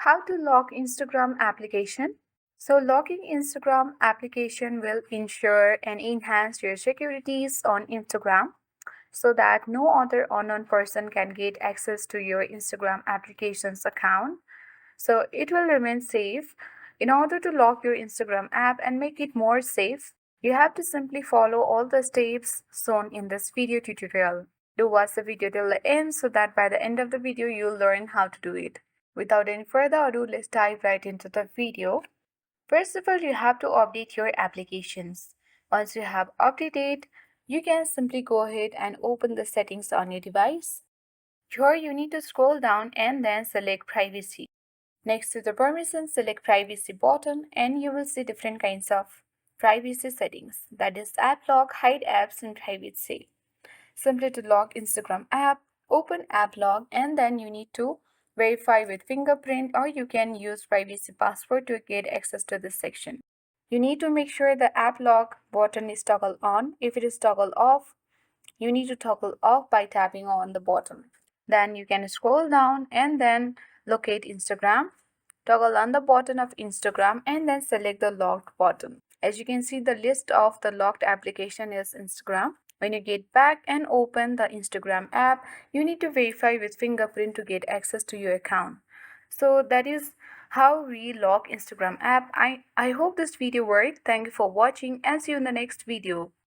How to lock Instagram application? So locking Instagram application will ensure and enhance your securities on Instagram so that no other unknown person can get access to your Instagram application's account. So it will remain safe. In order to lock your Instagram app and make it more safe, you have to simply follow all the steps shown in this video tutorial. Do watch the video till the end so that by the end of the video you'll learn how to do it. Without any further ado, let's dive right into the video. First of all, you have to update your applications. Once you have updated, you can simply go ahead and open the settings on your device. Here you need to scroll down and then select privacy. Next to the permission, select privacy button and you will see different kinds of privacy settings. That is app lock, hide apps and privacy. Simply to lock Instagram app, open app lock and then you need to verify with fingerprint or you can use privacy password to get access to this section. You need to make sure the app lock button is toggled on. If it is toggled off, you need to toggle off by tapping on the button. Then you can scroll down and then locate Instagram. Toggle on the button of Instagram and then select the locked button. As you can see, the list of the locked application is Instagram. When you get back and open the Instagram app, you need to verify with fingerprint to get access to your account. So that is how we lock Instagram app. I hope this video worked. Thank you for watching and see you in the next video.